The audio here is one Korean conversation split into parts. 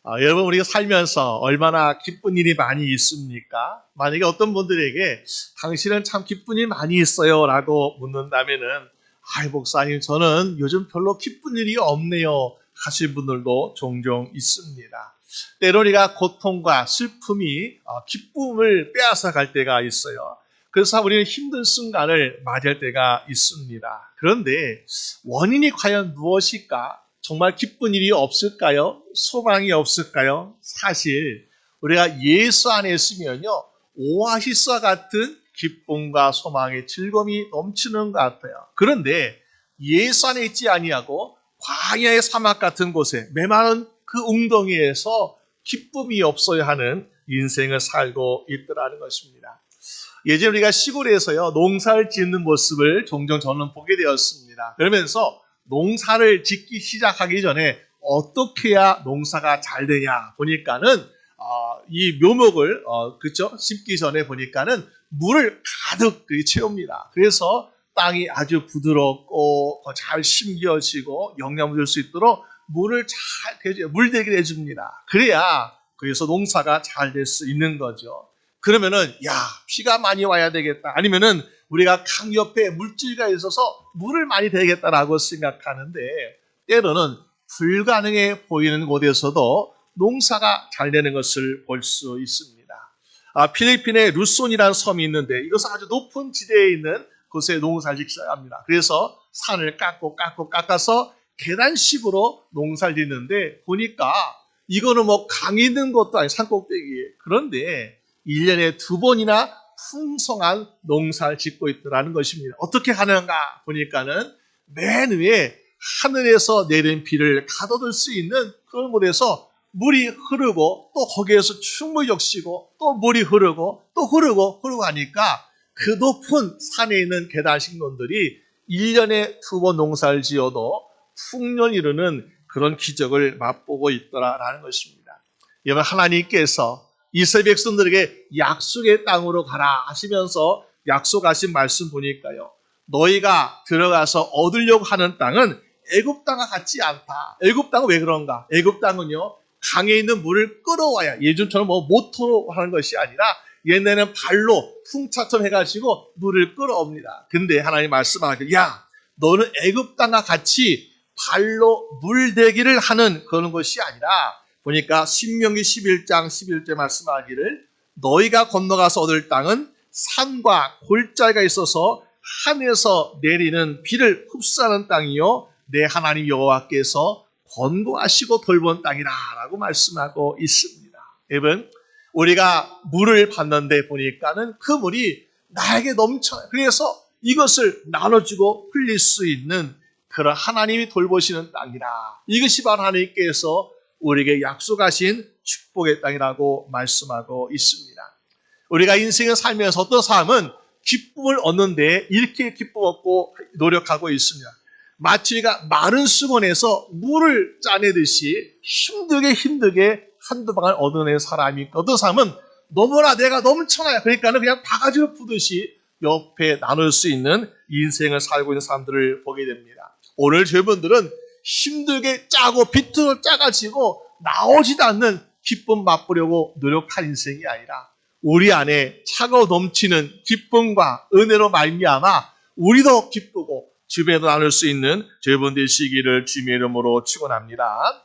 여러분, 우리가 살면서 얼마나 기쁜 일이 많이 있습니까? 만약에 어떤 분들에게 당신은 참 기쁜 일 많이 있어요 라고 묻는다면은, 목사님, 저는 요즘 별로 기쁜 일이 없네요 하실 분들도 종종 있습니다. 때로 우리가 고통과 슬픔이 기쁨을 빼앗아 갈 때가 있어요. 그래서 우리는 힘든 순간을 맞이할 때가 있습니다. 그런데 원인이 과연 무엇일까? 정말 기쁜 일이 없을까요? 소망이 없을까요? 사실 우리가 예수 안에 있으면요, 오아시스와 같은 기쁨과 소망의 즐거움이 넘치는 것 같아요. 그런데 예수 안에 있지 아니하고 광야의 사막 같은 곳에 메마른 그 웅덩이에서 기쁨이 없어야 하는 인생을 살고 있더라는 것입니다. 예전에 우리가 시골에서요, 농사를 짓는 모습을 종종 저는 보게 되었습니다. 그러면서 농사를 짓기 시작하기 전에 어떻게 해야 농사가 잘 되냐 보니까는 이 묘목을 그렇죠? 심기 전에 보니까는 물을 가득 채웁니다. 그래서 땅이 아주 부드럽고 잘 심겨지고 영양을 줄 수 있도록 물을 잘 물대기를 해줍니다. 그래야 거기서 농사가 잘 될 수 있는 거죠. 그러면은 비가 많이 와야 되겠다. 아니면은 우리가 강 옆에 물줄기가 있어서 물을 많이 대겠다라고 생각하는데, 때로는 불가능해 보이는 곳에서도 농사가 잘 되는 것을 볼 수 있습니다. 필리핀에 루손이라는 섬이 있는데, 이것은 아주 높은 지대에 있는 곳에 농사를 짓기 시작합니다. 그래서 산을 깎아서 계단식으로 농사를 짓는데, 보니까 이거는 뭐 강이 있는 것도 아니고 산꼭대기에, 그런데 1년에 2번이나 풍성한 농사를 짓고 있더라는 것입니다. 어떻게 하는가 보니까는 맨 위에 하늘에서 내린 비를 가둬둘 수 있는 그런 곳에서 물이 흐르고, 또 거기에서 충분히 적시고, 또 물이 흐르고 하니까 그 높은 산에 있는 계단식 놈들이 1년에 2번 농사를 지어도 풍년 이루는 그런 기적을 맛보고 있더라라는 것입니다. 여러분, 하나님께서 이스라엘 백성들에게 약속의 땅으로 가라 하시면서 약속하신 말씀 보니까요, 너희가 들어가서 얻으려고 하는 땅은 애굽 땅과 같지 않다. 애굽 땅은 왜 그런가? 애굽 땅은요, 강에 있는 물을 끌어와야, 예전처럼 모터로 하는 것이 아니라 옛날에는 발로 풍차처럼 해가지고 물을 끌어옵니다. 근데 하나님 말씀하기를, 너는 애굽 땅과 같이 발로 물대기를 하는 그런 것이 아니라, 보니까 신명기 11장 11절 말씀하기를, 너희가 건너가서 얻을 땅은 산과 골짜기가 있어서 하늘에서 내리는 비를 흡수하는 땅이요, 내 하나님 여호와께서 권고하시고 돌본 땅이라 라고 말씀하고 있습니다. 여러분, 우리가 물을 받는데 보니까는 그 물이 나에게 넘쳐요. 그래서 이것을 나눠주고 흘릴 수 있는 그런 하나님이 돌보시는 땅이라, 이것이 바로 하나님께서 우리에게 약속하신 축복의 땅이라고 말씀하고 있습니다. 우리가 인생을 살면서 어떤 사람은 기쁨을 얻는데 이렇게 기쁨 얻고 노력하고 있습니다. 마치 우리가 마른 수건에서 물을 짜내듯이 힘들게 한두 방울 얻어낸 사람이 있고, 어떤 사람은 너무나 내가 넘쳐나요. 그러니까는 그냥 바가지로 푸듯이 옆에 나눌 수 있는 인생을 살고 있는 사람들을 보게 됩니다. 오늘 저분들은 힘들게 짜고 비틀어 짜가지고 나오지도 않는 기쁨 맛보려고 노력한 인생이 아니라, 우리 안에 차가워 넘치는 기쁨과 은혜로 말미암아 우리도 기쁘고 주변에도 나눌 수 있는 저희분 되시기를 주님의 이름으로 축원합니다.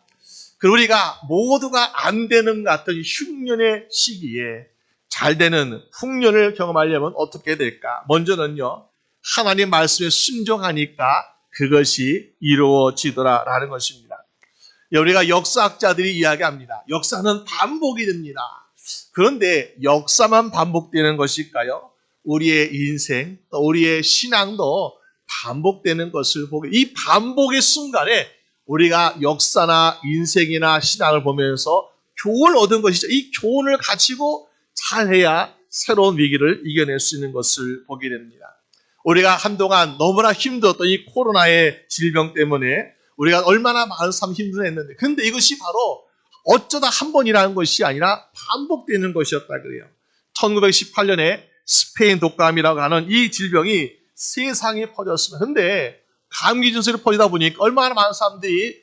그리고 우리가 모두가 안 되는 것 같은 흉년의 시기에 잘 되는 풍년을 경험하려면 어떻게 될까? 먼저는요, 하나님 말씀에 순종하니까 그것이 이루어지더라라는 것입니다. 우리가 역사학자들이 이야기합니다. 역사는 반복이 됩니다. 그런데 역사만 반복되는 것일까요? 우리의 인생, 또 우리의 신앙도 반복되는 것을 보게, 이 반복의 순간에 우리가 역사나 인생이나 신앙을 보면서 교훈을 얻은 것이죠. 이 교훈을 가지고 잘해야 새로운 위기를 이겨낼 수 있는 것을 보게 됩니다. 우리가 한동안 너무나 힘들었던 이 코로나의 질병 때문에 우리가 얼마나 많은 삶 힘들었는데, 근데 이것이 바로 어쩌다 한 번이라는 것이 아니라 반복되는 것이었다 그래요. 1918년에 스페인 독감이라고 하는 이 질병이 세상에 퍼졌습니다. 근데 감기 증세로 퍼지다 보니까 얼마나 많은 사람들이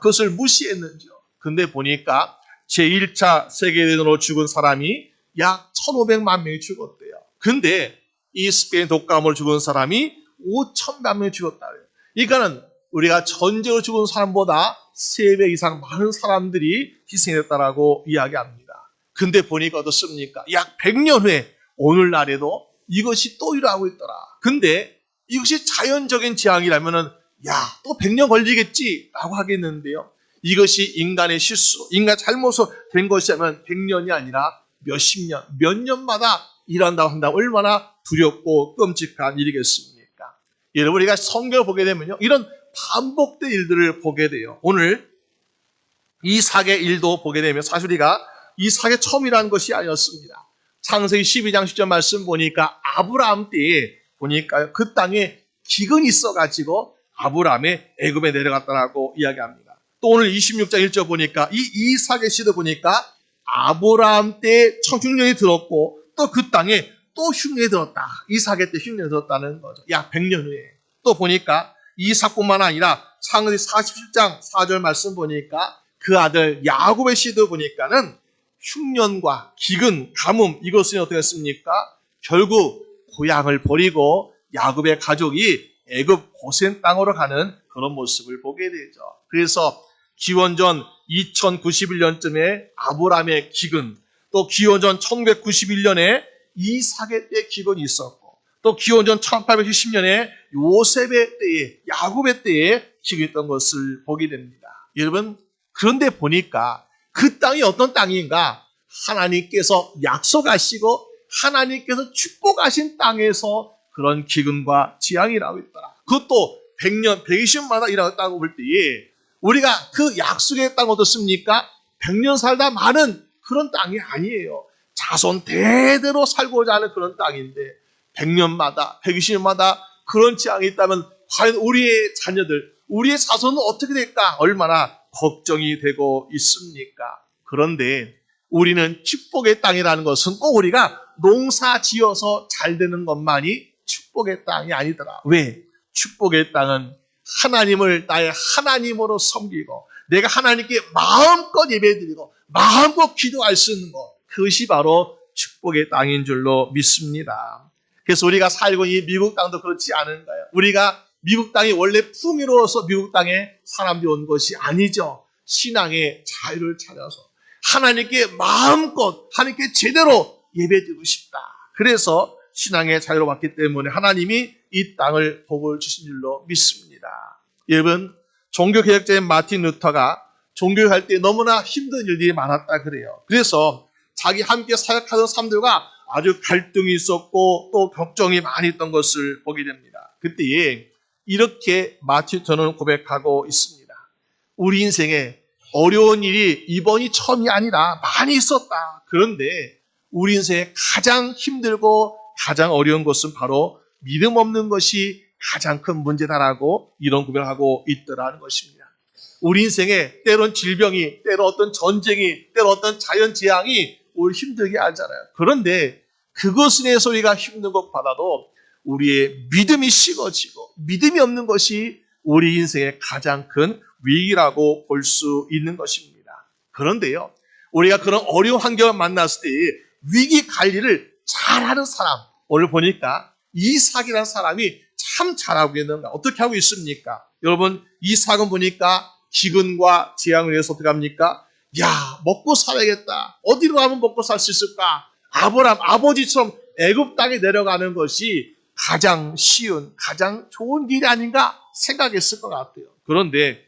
그것을 무시했는지요. 근데 보니까 제1차 세계대전으로 죽은 사람이 약 1,500만 명이 죽었대요. 근데 이 스페인 독감으로 죽은 사람이 5천만 명이 죽었다고요. 그러니까는 우리가 전쟁으로 죽은 사람보다 3배 이상 많은 사람들이 희생했다라고 이야기합니다. 근데 보니까 어떻습니까? 약 100년 후에 오늘날에도 이것이 또 일어나고 있더라. 근데 이것이 자연적인 재앙이라면은 또 100년 걸리겠지라고 하겠는데요. 이것이 인간의 실수, 인간 잘못으로 된 것이라면 100년이 아니라 몇십 년, 몇 년마다 일어난다고 한다면 얼마나 두렵고 끔찍한 일이겠습니까? 여러분, 우리가 성경을 보게 되면요, 이런 반복된 일들을 보게 돼요. 오늘 이삭의 일도 보게 되면 사실 우리가 이삭의 처음이라는 것이 아니었습니다. 창세기 12장 10절 말씀 보니까 아브라함 때에 보니까 그 땅에 기근이 있어가지고 아브라함의 애굽에 내려갔다라고 이야기합니다. 또 오늘 26장 1절 보니까 이 이삭의 시도 보니까 아브라함 때 흉년이 들었고 또 그 땅에 또 흉년이 들었다. 이삭의 때 흉년이 들었다는 거죠. 약 100년 후에. 또 보니까 이삭뿐만 아니라 창세기 47장 4절 말씀 보니까 그 아들 야곱의 시도 보니까는 흉년과 기근, 가뭄 이것은 어떻게 했습니까? 결국 고향을 버리고 야곱의 가족이 애굽 고센 땅으로 가는 그런 모습을 보게 되죠. 그래서 기원전 2091년쯤에 아브라함의 기근, 또 기원전 1991년에 이삭의 때 기근이 있었고, 또 기원전 1870년에 요셉의 때에, 야곱의 때에 기근이 있던 것을 보게 됩니다. 여러분, 그런데 보니까 그 땅이 어떤 땅인가? 하나님께서 약속하시고 하나님께서 축복하신 땅에서 그런 기근과 재앙이 나오고 있더라. 그것도 100년, 120년마다 일어났다고 볼 때에 우리가 그 약속의 땅 어떻습니까? 100년 살다 많은 그런 땅이 아니에요. 자손 대대로 살고자 하는 그런 땅인데 100년마다, 120년마다 그런 재앙이 있다면 과연 우리의 자녀들, 우리의 자손은 어떻게 될까? 얼마나 걱정이 되고 있습니까? 그런데 우리는 축복의 땅이라는 것은 꼭 우리가 농사 지어서 잘 되는 것만이 축복의 땅이 아니더라. 왜? 축복의 땅은 하나님을 나의 하나님으로 섬기고 내가 하나님께 마음껏 예배드리고 마음껏 기도할 수 있는 것, 그것이 바로 축복의 땅인 줄로 믿습니다. 그래서 우리가 살고 있는 이 미국 땅도 그렇지 않은가요? 우리가 미국 땅이 원래 풍요로워서 미국 땅에 사람들이 온 것이 아니죠. 신앙의 자유를 찾아서 하나님께 마음껏 하나님께 제대로 예배드리고 싶다. 그래서 신앙의 자유를 받기 때문에 하나님이 이 땅을 복을 주신 줄로 믿습니다. 여러분, 종교개혁자인 마틴 루터가 종교할 때 너무나 힘든 일들이 많았다 그래요. 그래서 자기 함께 사역하던 사람들과 아주 갈등이 있었고 또 걱정이 많이 있던 것을 보게 됩니다. 그때에 이렇게 마틴 루터는 고백하고 있습니다. 우리 인생에 어려운 일이 이번이 처음이 아니라 많이 있었다. 그런데 우리 인생에 가장 힘들고 가장 어려운 것은 바로 믿음 없는 것이 가장 큰 문제다라고 이런 고백을 하고 있더라는 것입니다. 우리 인생에 때론 질병이, 때론 어떤 전쟁이, 때론 어떤 자연재앙이 우리 힘들게 하잖아요. 그런데 그것에 대해서 우리가 힘든 것보다도 우리의 믿음이 식어지고 믿음이 없는 것이 우리 인생의 가장 큰 위기라고 볼 수 있는 것입니다. 그런데요, 우리가 그런 어려운 환경을 만났을 때 위기 관리를 잘하는 사람, 오늘 보니까 이삭이라는 사람이 참 잘하고 있는가? 어떻게 하고 있습니까? 여러분, 이삭은 보니까 기근과 재앙을 위해서 어떻게 합니까? 먹고 살아야겠다. 어디로 가면 먹고 살 수 있을까? 아브라함 아버지처럼 애굽 땅에 내려가는 것이 가장 쉬운, 가장 좋은 길이 아닌가 생각했을 것 같아요. 그런데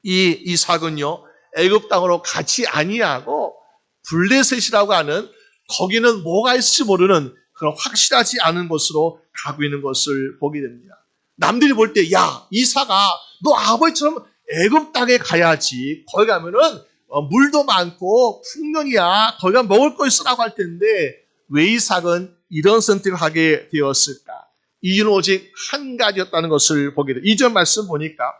이 이삭은요, 애굽 땅으로 가지 아니하고 블레셋이라고 하는, 거기는 뭐가 있을지 모르는 그런 확실하지 않은 곳으로 가고 있는 것을 보게 됩니다. 남들이 볼 때, 이삭아, 너 아버지처럼 애굽 땅에 가야지. 거기 가면은 물도 많고 풍년이야. 거기 가면 먹을 거 있으라고 할 텐데 왜 이삭은 이런 선택을 하게 되었을까? 이유는 오직 한 가지였다는 것을 보게 돼요. 2절 말씀 보니까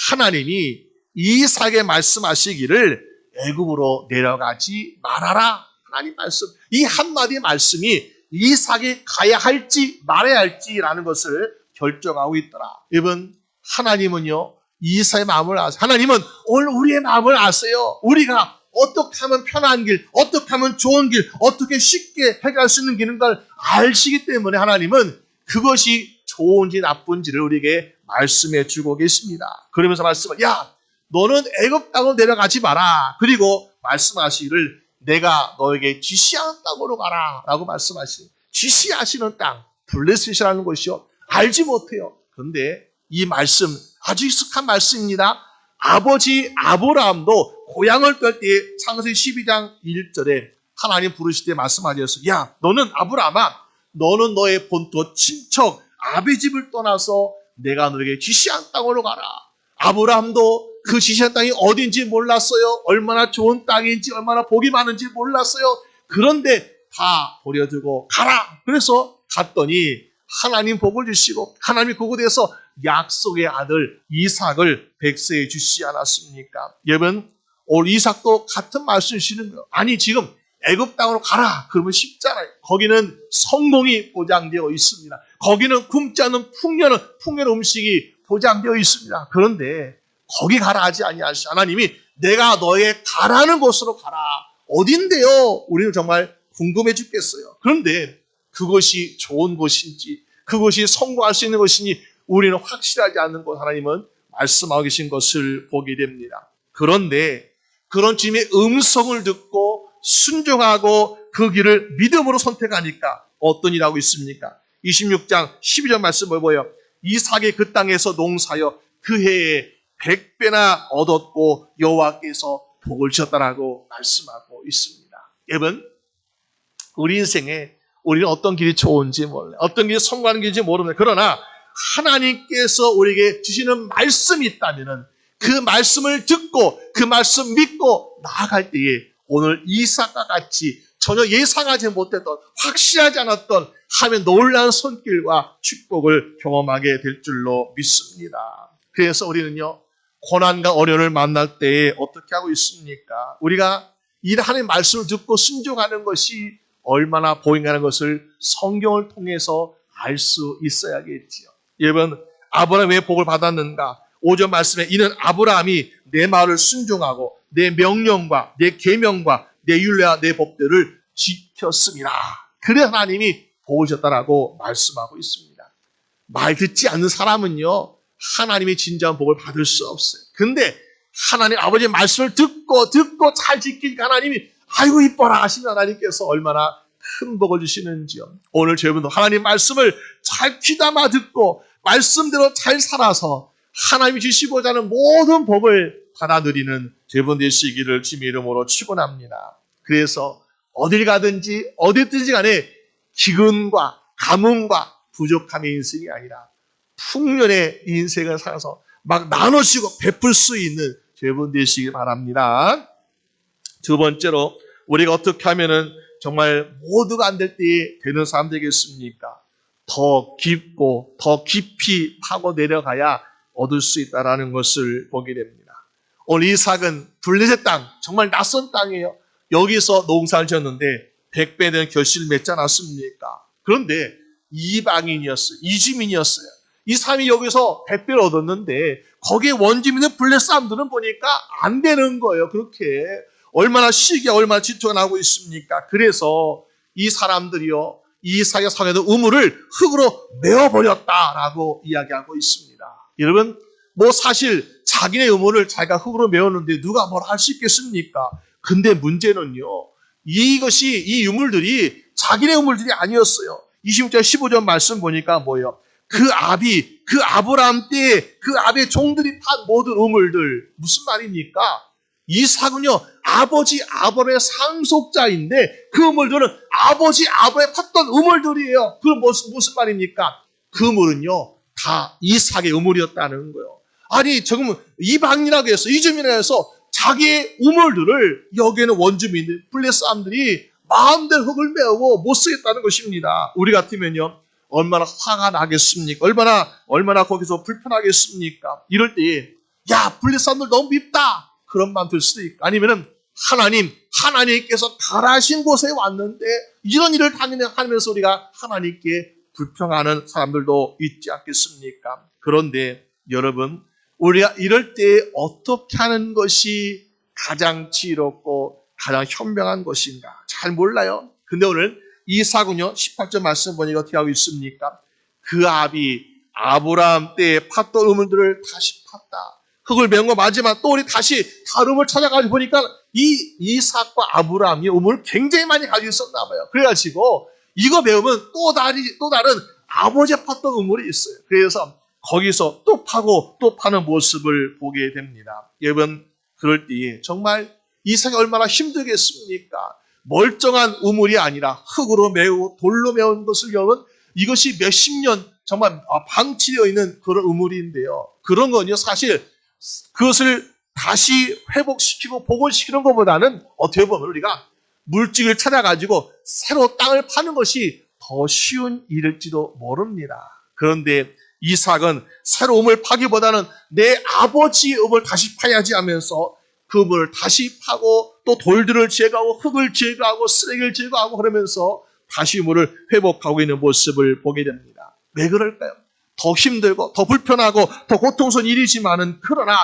하나님이 이삭에 말씀하시기를 애굽으로 내려가지 말아라. 하나님 말씀, 이 한마디 말씀이 이삭이 가야 할지 말아야 할지라는 것을 결정하고 있더라. 여러분, 하나님은요, 이삭의 마음을 아세요. 하나님은 오늘 우리의 마음을 아세요. 우리가 어떻게 하면 편한 길, 어떻게 하면 좋은 길, 어떻게 쉽게 해갈 수 있는 길인 걸 아시기 때문에 하나님은 그것이 좋은지 나쁜지를 우리에게 말씀해 주고 계십니다. 그러면서 야, 너는 애굽 땅으로 내려가지 마라. 그리고 말씀하시기를 내가 너에게 지시하는 땅으로 가라 라고 말씀하시는, 지시하시는 땅, 블레셋이라는 것이요, 알지 못해요. 그런데 이 말씀 아주 익숙한 말씀입니다. 아버지 아브라함도 고향을 뜰 때 창세기 12장 1절에 하나님 부르실 때 말씀하셨어요. 야, 너는 아브라함아, 너는 너의 본토 친척 아비 집을 떠나서 내가 너에게 지시한 땅으로 가라. 아브라함도 그 지시한 땅이 어딘지 몰랐어요. 얼마나 좋은 땅인지, 얼마나 복이 많은지 몰랐어요. 그런데 다 버려두고 가라. 그래서 갔더니 하나님 복을 주시고 하나님이 그곳에서 약속의 아들 이삭을 백세에 주시지 않았습니까? 여러분, 오늘 이삭도 같은 말씀 주시는 거예요. 아니, 지금 애굽 땅으로 가라. 그러면 쉽잖아요. 거기는 성공이 보장되어 있습니다. 거기는 굶지 않는 풍요로운 음식이 보장되어 있습니다. 그런데 거기 가라 하지 아니하시오. 하나님이 내가 너의 가라는 곳으로 가라. 어딘데요? 우리는 정말 궁금해 죽겠어요. 그런데 그것이 좋은 곳인지, 그것이 성공할 수 있는 것인지 우리는 확실하지 않는 것 하나님은 말씀하고 계신 것을 보게 됩니다. 그런데 그런 주님의 음성을 듣고 순종하고 그 길을 믿음으로 선택하니까 어떤 일하고 있습니까? 26장 12절 말씀 뭐예요? 이삭이 그 땅에서 농사여 그 해에 100배나 얻었고 여호와께서 복을 주셨다라고 말씀하고 있습니다. 여러분, 우리 인생에 우리는 어떤 길이 좋은지 몰라요. 어떤 길이 성공하는 길인지 모릅니다. 그러나 하나님께서 우리에게 주시는 말씀이 있다면 그 말씀을 듣고 그 말씀 믿고 나아갈 때에 오늘 이삭과 같이 전혀 예상하지 못했던, 확실하지 않았던 하면 놀라운 손길과 축복을 경험하게 될 줄로 믿습니다. 그래서 우리는요, 고난과 어려움을 만날 때에 어떻게 하고 있습니까? 우리가 이 하나님의 말씀을 듣고 순종하는 것이 얼마나 보인다는 것을 성경을 통해서 알 수 있어야겠지요. 여러분, 아브라함이 왜 복을 받았는가? 5절 말씀에 이는 아브라함이 내 말을 순종하고 내 명령과 내 계명과 내 율례와 내 법들을 지켰습니다. 그래 하나님이 복을 주셨다라고 말씀하고 있습니다. 말 듣지 않는 사람은요, 하나님이 진정한 복을 받을 수 없어요. 근데 하나님 아버지의 말씀을 듣고 잘 지키니까 하나님이 아이고 이뻐라 하시는 하나님께서 얼마나 큰 복을 주시는지요. 오늘 여러분도 하나님 말씀을 잘 귀담아 듣고 말씀대로 잘 살아서 하나님이 주시고자 하는 모든 복을 받아 누리는 여러분 되시기를 주님의 이름으로 축원합니다. 그래서 어딜 가든지 어디든지 간에 기근과 가뭄과 부족함의 인생이 아니라 풍년의 인생을 살아서 막 나누시고 베풀 수 있는 여러분 되시기 바랍니다. 두 번째로 우리가 어떻게 하면은 정말 모두가 안 될 때에 되는 사람 되겠습니까? 더 깊고 더 깊이 파고 내려가야 얻을 수 있다는 것을 보게 됩니다. 오늘 이삭은 블레셋 땅, 정말 낯선 땅이에요. 여기서 농사를 지었는데 100배 된 결실을 맺지 않았습니까? 그런데 이방인이었어요. 이주민이었어요. 이 사람이 여기서 100배를 얻었는데 거기에 원주민의 블레셋 사람들은 보니까 안 되는 거예요. 그렇게 얼마나 시기에 얼마나 질투가 나고 있습니까? 그래서 이 사람들이요, 이삭의 상에도 우물을 흙으로 메워버렸다라고 이야기하고 있습니다. 여러분, 뭐 사실 자기네 우물을 자기가 흙으로 메웠는데 누가 뭘 할 수 있겠습니까? 근데 문제는요, 이 우물들이 자기네 우물들이 아니었어요. 26절 15절 말씀 보니까 뭐예요? 그 아브라함 때에 그 아비의 종들이 판 모든 우물들, 무슨 말입니까? 이삭은요, 아버지 아브라함의 상속자인데 그 우물들은 아버지 아브라함이 팠던 우물들이에요. 그럼 무슨 말입니까? 그 우물은요, 다 이삭의 우물이었다는 거예요. 아니, 지금 이방인이라고 해서, 이주민이라고 해서 자기의 우물들을 여기에는 원주민들, 블레셋 사람들이 마음대로 흙을 메우고 못 쓰겠다는 것입니다. 우리 같으면요, 얼마나 화가 나겠습니까? 얼마나 거기서 불편하겠습니까? 이럴 때, 야, 블레셋 사람들 너무 밉다. 그런 마음 들 수도 있고, 아니면은 하나님께서 가라신 곳에 왔는데 이런 일을 당하면서 우리가 하나님께 불평하는 사람들도 있지 않겠습니까? 그런데 여러분, 우리가 이럴 때 어떻게 하는 것이 가장 지혜롭고 가장 현명한 것인가? 잘 몰라요. 근데 오늘 이삭은요, 18절 말씀 보니까 어떻게 하고 있습니까? 그 아비 아브라함 때에 팠던 우물들을 다시 팠다. 흙을 메운 거 맞지만 또 우리 다시 다른 우물 찾아가지고 보니까 이 이삭과 아브라함이 우물을 굉장히 많이 가지고 있었나 봐요. 그래가지고 이거 메우면 또 다른 아버지 팠던 우물이 있어요. 그래서 거기서 또 파고 또 파는 모습을 보게 됩니다. 여러분, 그럴 때에 정말 이삭이 얼마나 힘들겠습니까? 멀쩡한 우물이 아니라 흙으로 메우고 돌로 메운 것을 여러분, 이것이 몇십 년 정말 방치되어 있는 그런 우물인데요. 그런 건요, 사실 그것을 다시 회복시키고 복원시키는 것보다는 어떻게 보면 우리가 물질을 찾아가지고 새로 땅을 파는 것이 더 쉬운 일일지도 모릅니다. 그런데 이삭은 새로 우물 파기보다는 내 아버지의 우물 다시 파야지 하면서 그 우물을 다시 파고 또 돌들을 제거하고 흙을 제거하고 쓰레기를 제거하고 그러면서 다시 우물을 회복하고 있는 모습을 보게 됩니다. 왜 그럴까요? 더 힘들고 더 불편하고 더 고통스러운 일이지만은 그러나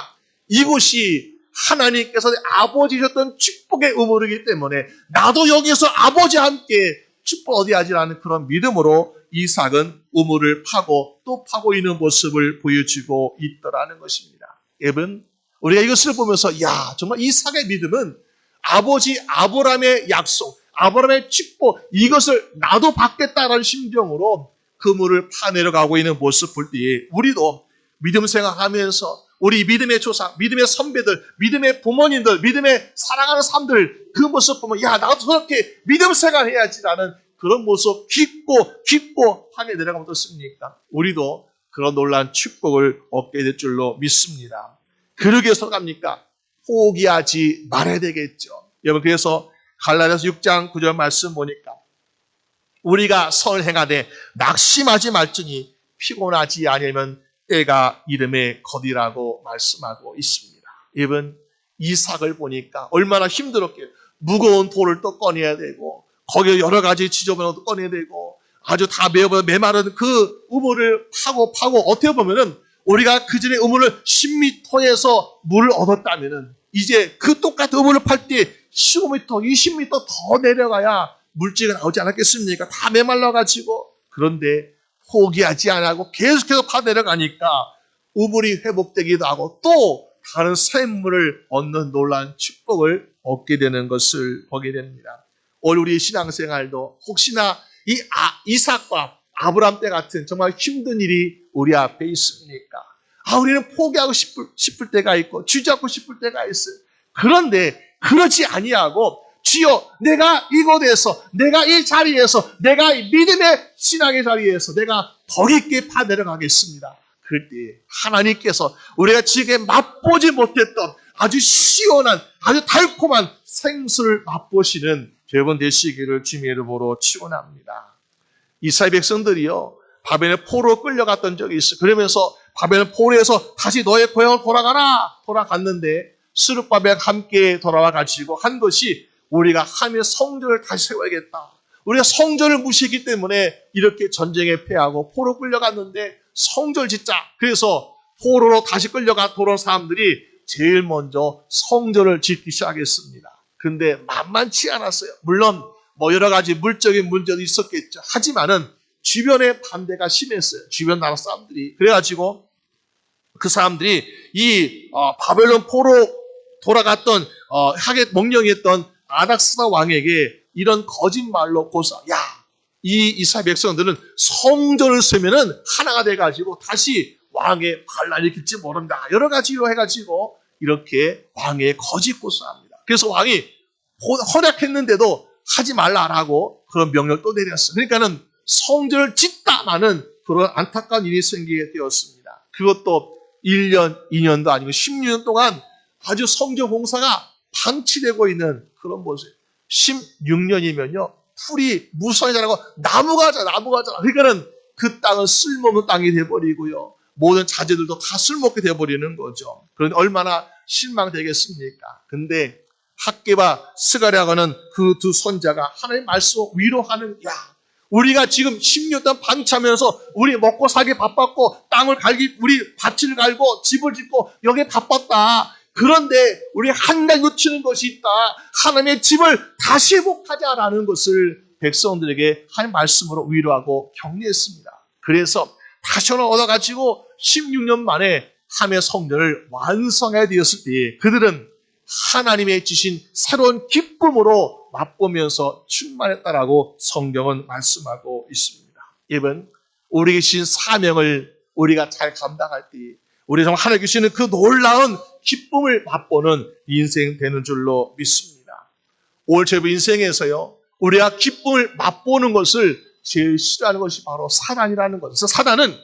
이곳이 하나님께서 아버지셨던 축복의 우물이기 때문에 나도 여기서 아버지와 함께 축복 얻어야지라는 그런 믿음으로 이삭은 우물을 파고 또 파고 있는 모습을 보여주고 있더라는 것입니다. 여러분, 우리가 이것을 보면서 야, 정말 이삭의 믿음은 아버지 아브라함의 약속, 아브라함의 축복, 이것을 나도 받겠다라는 심정으로 그 물을 파내려가고 있는 모습 볼 때에 우리도 믿음 생활하면서 우리 믿음의 조상, 믿음의 선배들, 믿음의 부모님들, 믿음의 사랑하는 사람들 그 모습 보면 야, 나도 저렇게 믿음 생활해야지라는 그런 모습 깊고 하게 내려가면 어떻습니까? 우리도 그런 놀라운 축복을 얻게 될 줄로 믿습니다. 그러기 위해서 갑니까? 포기하지 말아야 되겠죠. 여러분, 그래서 갈라디아서 6장 9절 말씀 보니까 우리가 선을 행하되 낙심하지 말지니 피곤하지 아니면 때가 이름에 거디라고 말씀하고 있습니다. 여러분, 이삭을 보니까 얼마나 힘들었게요. 무거운 돌을 또 꺼내야 되고 거기에 여러 가지 지저분한 것도 꺼내야 되고 아주 다 메마른 그 우물을 파고 어떻게 보면은 우리가 그 전에 우물을 10m에서 물을 얻었다면은 이제 그 똑같은 우물을 팔 때 15m, 20m 더 내려가야 물질이 나오지 않았겠습니까? 다 메말라가지고. 그런데 포기하지 않고 계속해서 파내려가니까 우물이 회복되기도 하고 또 다른 샘물을 얻는 놀라운 축복을 얻게 되는 것을 보게 됩니다. 오늘 우리 신앙생활도 혹시나 이삭과 아브라함 때 같은 정말 힘든 일이 우리 앞에 있습니까? 우리는 포기하고 싶을 때가 있고 주저하고 싶을 때가 있어요. 그런데 그렇지 아니하고 주여, 내가 이곳에서, 내가 이 자리에서, 내가 이 믿음의 신앙의 자리에서 내가 더 깊게 파내려가겠습니다. 그럴 때 하나님께서 우리가 지금 맛보지 못했던 아주 시원한, 아주 달콤한 생수를 맛보시는 여러분 되시기를 주님의 이름으로 축원합니다. 이스라엘 백성들이요, 바벨론의 포로로 끌려갔던 적이 있어요. 그러면서 바벨론 포로에서 다시 너의 고향을 돌아갔는데 스룹바벨과 함께 돌아와 가지고 한 것이 우리가 하나님의 성전을 다시 세워야겠다. 우리가 성전을 무시했기 때문에 이렇게 전쟁에 패하고 포로 끌려갔는데 성전을 짓자. 그래서 포로로 다시 돌아온 사람들이 제일 먼저 성전을 짓기 시작했습니다. 근데 만만치 않았어요. 물론 여러 가지 물적인 문제도 있었겠죠. 하지만은 주변의 반대가 심했어요. 주변 나라 사람들이. 그래가지고 그 사람들이 이 바벨론 포로 돌아갔던 하게 멍령했던 아닥스다 왕에게 이런 거짓말로 이 이스라엘 백성들은 성전을 세면은 하나가 돼가지고 다시 왕의 반란이 일으킬지 모른다. 여러 가지로 해가지고 이렇게 왕의 거짓 고소합니다. 그래서 왕이 허락했는데도 하지 말라라고 그런 명령을 또 내렸어요. 그러니까는 성전을 짓다마는 그런 안타까운 일이 생기게 되었습니다. 그것도 1년, 2년도 아니고 16년 동안 아주 성전 공사가 방치되고 있는 그런 모습. 16년이면요, 풀이 무성히 자라고 나무가 자라. 그러니까는 그 땅은 쓸모없는 땅이 돼버리고요. 모든 자재들도 다 쓸모없게 돼버리는 거죠. 그런데 얼마나 실망되겠습니까? 근데 학개와 스가랴고 하는 그 두 손자가 하나님의 말씀을 위로하는, 우리가 지금 10년 동안 방치하면서 우리 먹고 살기 바빴고 우리 밭을 갈고 집을 짓고 여기에 바빴다. 그런데 우리 한 가지 놓치는 것이 있다. 하나님의 집을 다시 회복하자라는 것을 백성들에게 한 말씀으로 위로하고 격려했습니다. 그래서 다시 얻어가지고 16년 만에 함의 성전을 완성해야 되었을 때 그들은 하나님의 주신 새로운 기쁨으로 맛보면서 충만했다라고 성경은 말씀하고 있습니다. 여러분, 우리에게 주신 사명을 우리가 잘 감당할 때 우리 정말 하나님 주시는 그 놀라운 기쁨을 맛보는 인생 되는 줄로 믿습니다. 오늘 제 인생에서요, 우리가 기쁨을 맛보는 것을 제일 싫어하는 것이 바로 사단이라는 것이죠. 사단은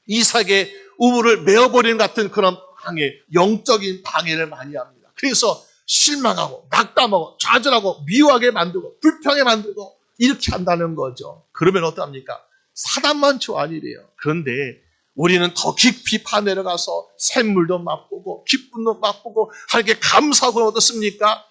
이삭의 우물을 메어버리는 같은 그런 방해, 영적인 방해를 많이 합니다. 그래서 실망하고 낙담하고 좌절하고 미워하게 만들고 불평하게 만들고 이렇게 한다는 거죠. 그러면 어떡합니까? 사단만 좋아하니래요. 그런데 우리는 더 깊이 파내려가서 샘물도 맛보고 기쁨도 맛보고 하나님께 감사하고 어떻습니까?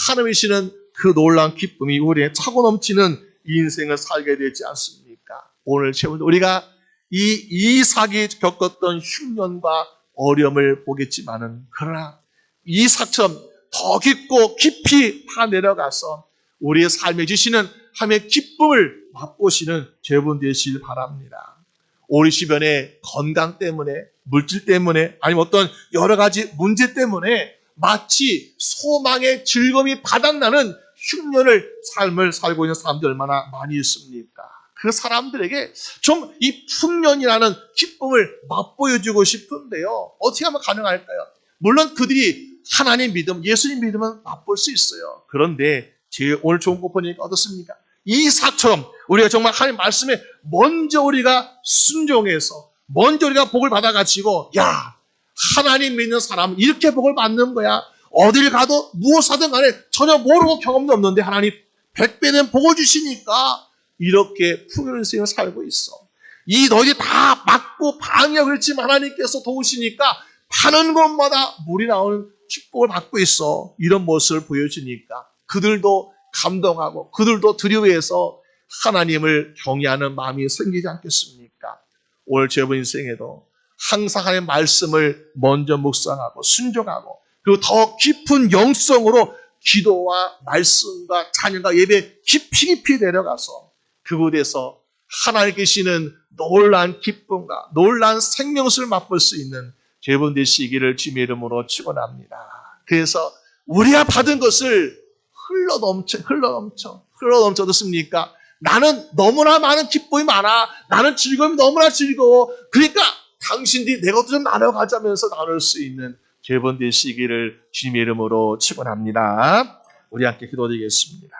하나님이시는 그 놀라운 기쁨이 우리의 차고 넘치는 인생을 살게 되지 않습니까? 오늘 최근 우리가 이 이삭이 겪었던 흉년과 어려움을 보겠지만은 그러나 이삭처럼 더 깊고 깊이 파내려가서 우리의 삶에 주시는 하나님의 기쁨을 맛보시는 여러분 되시길 바랍니다. 우리 주변에 건강 때문에 물질 때문에 아니면 어떤 여러 가지 문제 때문에 마치 소망의 즐거움이 바닥나는 흉년을 삶을 살고 있는 사람들이 얼마나 많이 있습니까? 그 사람들에게 좀 이 풍년이라는 기쁨을 맛보여주고 싶은데요. 어떻게 하면 가능할까요? 물론 그들이 하나님 믿음, 예수님 믿음은 맛볼 수 있어요. 그런데 제가 오늘 좋은 거 보니까 어떻습니까? 이삭처럼 우리가 정말 하나님 말씀에 먼저 우리가 순종해서 먼저 우리가 복을 받아가지고 야, 하나님 믿는 사람은 이렇게 복을 받는 거야. 어딜 가도 무엇하든 간에 전혀 모르고 경험도 없는데 하나님 100배 된 복을 주시니까 이렇게 풍요로운 인생을 살고 있어. 이 너희들이 다 맞고 방해하고 그랬지만 하나님께서 도우시니까 파는 곳마다 물이 나오는 축복을 받고 있어. 이런 모습을 보여주니까 그들도 감동하고 그들도 두려워해서 하나님을 경외하는 마음이 생기지 않겠습니까? 오늘 여러분 인생에도 항상 하나님의 말씀을 먼저 묵상하고 순종하고 그리고 더 깊은 영성으로 기도와 말씀과 찬양과 예배 깊이 내려가서 그곳에서 하나님 계시는 놀라운 기쁨과 놀라운 생명수를 맛볼 수 있는 여러분 되시기를 주님의 이름으로 축원합니다. 그래서 우리가 받은 것을 흘러넘쳐 어떻습니까? 나는 너무나 많은 기쁨이 많아. 나는 즐거움이 너무나 즐거워. 그러니까 당신들이 내 것도 좀 나눠가자면서 나눌 수 있는 여러분 되시기를 주님의 이름으로 축원합니다. 우리 함께 기도드리겠습니다.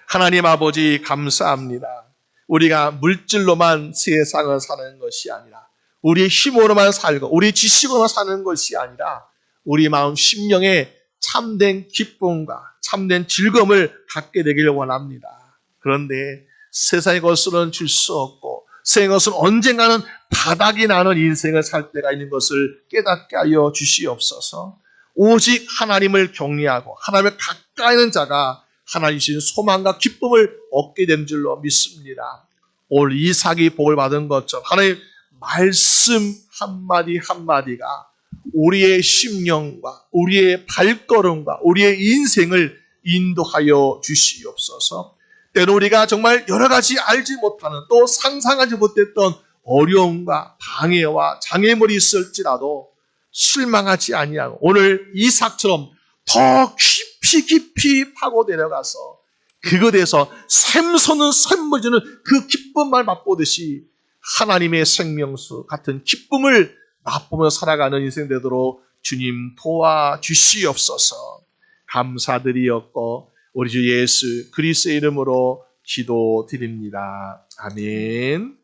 하나님 아버지 감사합니다. 우리가 물질로만 세상을 사는 것이 아니라 우리의 힘으로만 살고 우리의 지식으로만 사는 것이 아니라 우리 마음 심령에 참된 기쁨과 참된 즐거움을 갖게 되기를 원합니다. 그런데 세상의 것으로는 줄 수 없고 세상의 것은 언젠가는 바닥이 나는 인생을 살 때가 있는 것을 깨닫게 하여 주시옵소서. 오직 하나님을 경외하고 하나님을 가까이 있는 자가 하나님 주신 소망과 기쁨을 얻게 된 줄로 믿습니다. 오늘 이삭이 복을 받은 것처럼 하나님 말씀 한마디 한마디가 우리의 심령과 우리의 발걸음과 우리의 인생을 인도하여 주시옵소서. 때로 우리가 정말 여러 가지 알지 못하는 또 상상하지 못했던 어려움과 방해와 장애물이 있을지라도 실망하지 아니하고 오늘 이삭처럼 더 깊이 파고 내려가서 그곳에서 샘솟는 샘물 주는 그 기쁨만 맛보듯이 하나님의 생명수 같은 기쁨을 맛보며 살아가는 인생 되도록 주님 도와주시옵소서. 감사드리었고 우리 주 예수 그리스도의 이름으로 기도드립니다. 아멘.